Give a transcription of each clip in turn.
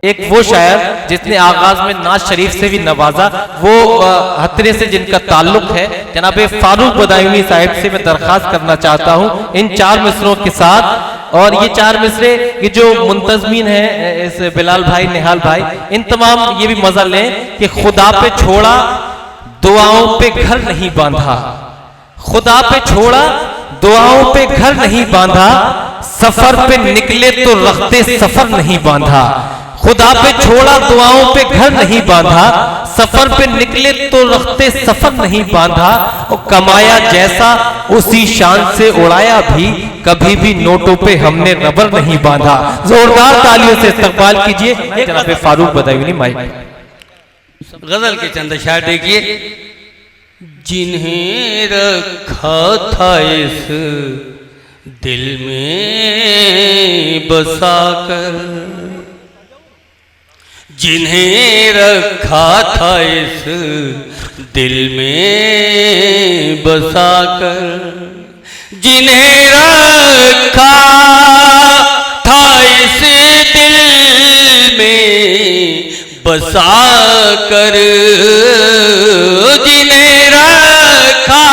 एक वो शायर जिसने आगाज में नाज शरीफ से भी नवाजा, वो हतरे से जिनका ताल्लुक है, जनाब फारूक बदायूनी साहिब से मैं दरखास्त करना चाहता हूँ इन 4 मिसरों के साथ। और ये 4 मिसरे ये जो मुंतजमीन है इस बिलाल भाई, निहाल भाई, इन तमाम ये भी मजा लें कि खुदा पे छोड़ा दुआओं पे घर नहीं बांधा, खुदा पे छोड़ा दुआओं पे घर नहीं बांधा, सफर पे निकले तो रखते सफर नहीं बांधा, खुदा पे छोड़ा दुआओं पे घर नहीं बांधा, सफर पे निकले तो रखते सफर नहीं बांधा, और कमाया जैसा उसी शान से उड़ाया भी, कभी भी नोटों पे हमने रबर नहीं बांधा। जोरदार तालियों से इस्तकबाल कीजिए जनाब फारूक बदायूनी माइक। गजल के चंद शायर देखिए। जिन्हें रखा था इस दिल में बसाकर, जिन्हें रखा था इस दिल में बसाकर, जिन्हें रखा था इस दिल में बसाकर, जिन्हें रखा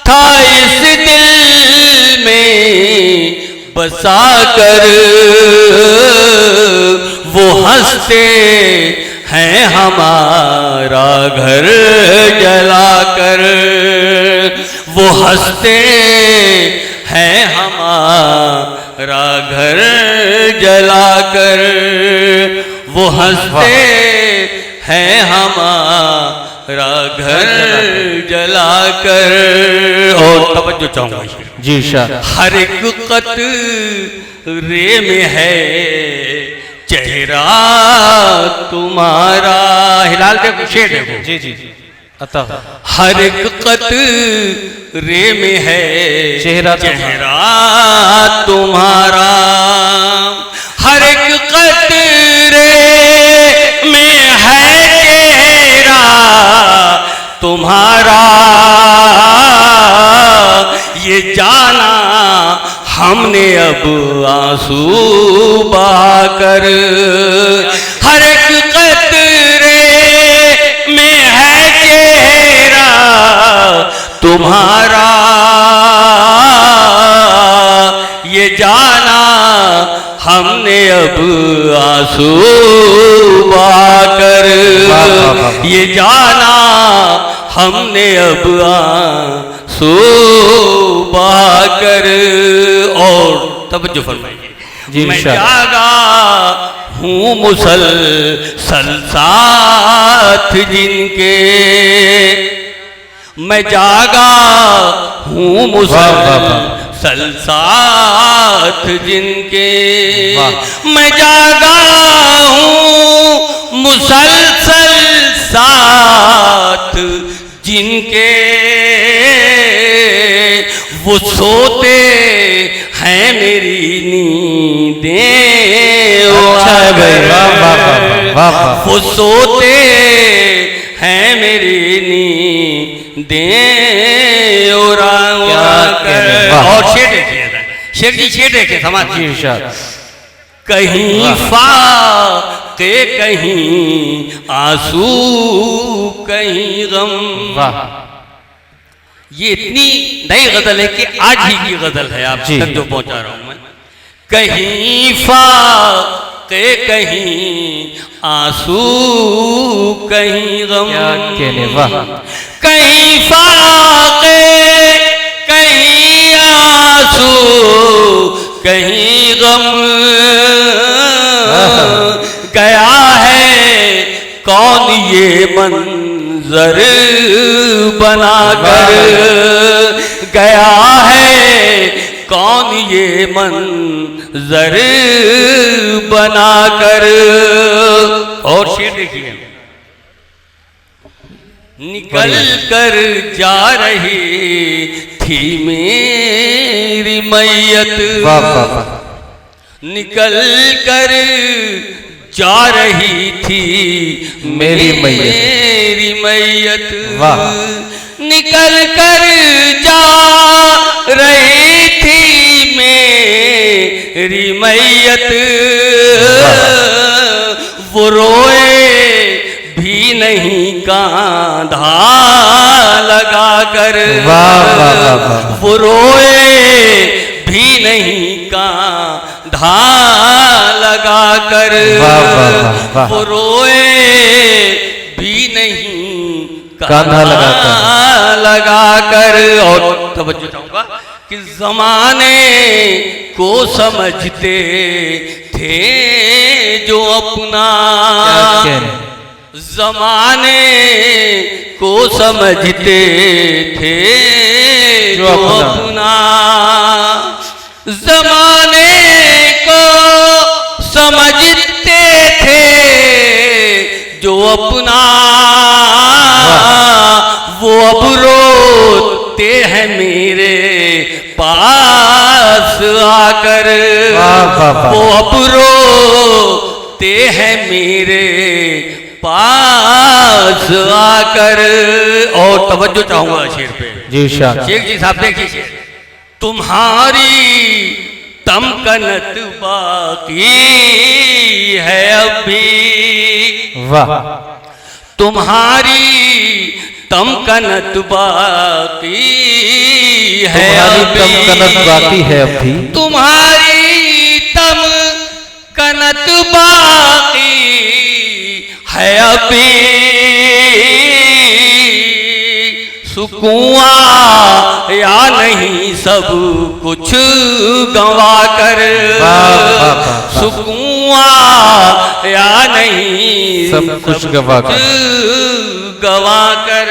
था इस दिल में बसाकर, वो हंसते हैं हमारा घर जलाकर, वो हंसते हैं हमारा घर जलाकर, वो हंसते हैं हमारा घर जलाकर। और तवज्जो चाहूंगा जी शाह। हर एक कतरे में है चेहरा तुम्हारा, हिलाल देखो शेर देखो। जी जी जी अता हर एक कतरे में है चेहरा तुम्हारा, हर एक कतरे में है चेहरा तुम्हारा, ये जाना हमने अब आंसू बहाकर, हर एक कतरे में है चेहरा तुम्हारा, ये जाना हमने अब आंसू बहाकर, ये जाना हमने अब आंसू बहाकर। और तवज्जो फरमाइए। मैं जागा हूँ मुसलसल साथ जिनके, मैं जागा हूँ मुसलसल साथ जिनके, मैं जागा हूँ मुसलसल साथ जिनके, वो सोते हैं मेरी नींदें, वो सोते हैं मेरी नींदें उड़ा कर। और शेर देखिए, शेर जी शेर देखिए समाज जी। कहीं फाके कहीं आंसू कहीं गम, ये इतनी नई गजल है कि आज ही की गजल है आप तक जो पहुंचा रहा हूं मैं। कहीं फाके कहीं आंसू कहीं गम, कहीं फाके कहीं आंसू कहीं गम, गया है कौन ये मंजर बनाकर, गया है कौन ये मंजर बनाकर। और शेर देखिए। निकल कर जा रही थी मेरी मैयत, निकल कर जा रही थी मेरी मैयत, निकल कर जा रही थी मेरी मैयत, रोए भी नहीं कांधा लगा कर, वो रोए भी नहीं कांधा लगा कर, वो रोए भी नहीं कांधा लगा कर। और तवज्जो चाहूंगा कि जमाने को समझते थे जो अपना, जमाने को समझते थे जो अपना, जमाने को समझते थे जो अपना, वो अब रोते हैं मेरे पास आकर, वो अब रोते हैं मेरे पास आकर। और तवज्जो चाहूंगा शेर पे जी, शेख जी साहब देखिए शेर, तुम्हारी तमकनत बाकी है अभी, वाह, तुम्हारी तमकनत बाकी है अभी, तमकनत बाकी है अभी, तुम्हारी तमकनत बाकी है अभी, सुकून या नहीं सब कुछ गंवा कर, सुकून या नहीं सब कुछ गंवा कर, गंवा कर।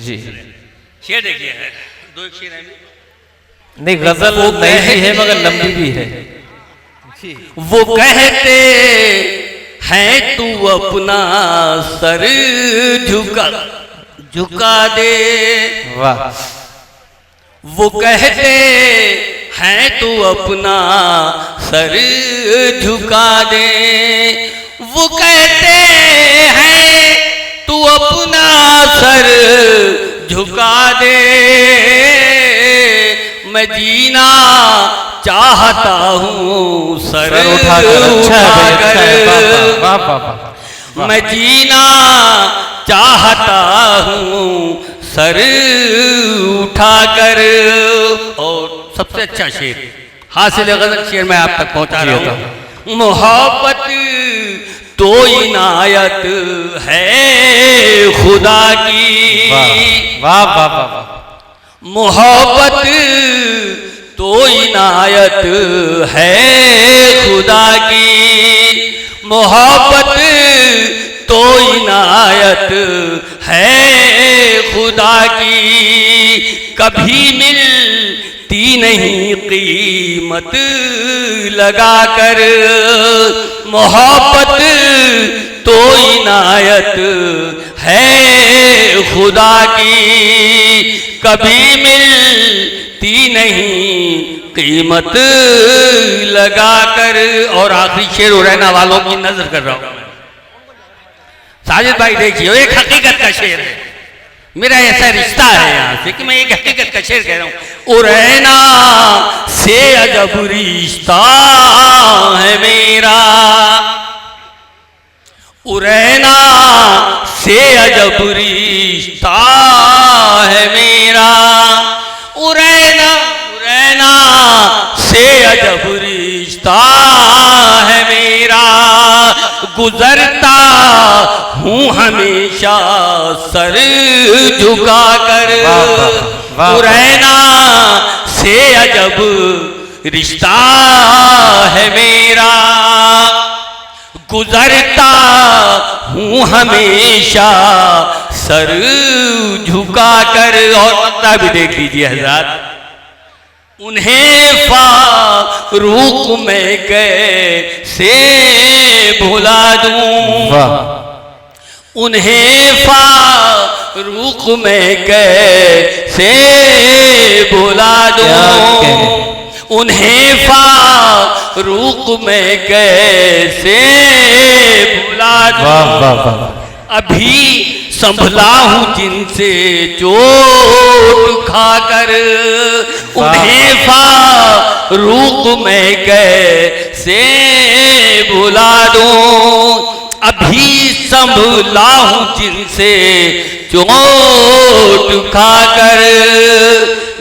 जी शेर देखिए, दो एक शेर है नहीं, गजल वो नई है मगर लंबी भी है। वो कहते हैं तू अपना सर झुका दे, वाह, वो कहते हैं तू अपना सर झुका दे, वो कहते हैं तू अपना सर झुका दे, मैं जीना चाहता हूँ सर उठाकर, मैं जीना चाहता हूँ सर उठाकर। और सबसे अच्छा शेर, हासिल गजल शेर मैं आप तक पहुँचा रहा हूँ। मोहब्बत तो इनायत है खुदा की, वाह वाह वाह, मोहब्बत तो इनायत है खुदा की, मोहब्बत तो इनायत है खुदा की, कभी मिलती नहीं कीमत लगा कर, मोहब्बत तो इनायत है खुदा की, कभी मिलती नहीं कीमत लगा कर। और आखिरी शेर रहना वालों की नजर कर रहा हूं मैं, साजिद भाई देखिए, एक हकीकत का शेर है, मेरा ऐसा रिश्ता है यहाँ से कि मैं एक हकीकत का शेर कह रहा हूँ। उरैना से अजब रिश्ता है मेरा, उरैना से अजब रिश्ता है मेरा, उरैना उरैना से अजब रिश्ता है मेरा, गुजरता हूँ हमेशा सर झुका कर, उरैना से अजब रिश्ता है मेरा, गुजरता हूँ हमेशा सर झुका कर। और मक्ता भी देख लीजिए हज़रात, उन्हें फारूक में कैसे भुला दूं, उन्हें फारूक में कैसे भुला दूं, उन्हें फारूक में कैसे भुला दूं, अभी संभला हूँ जिनसे चोट खाकर, उन्हें फारूक मैं कैसे भुला दूं, अभी संभला हूं जिनसे चोट खाकर।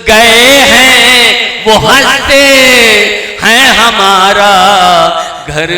गए हैं वो हंसते हैं हमारा घर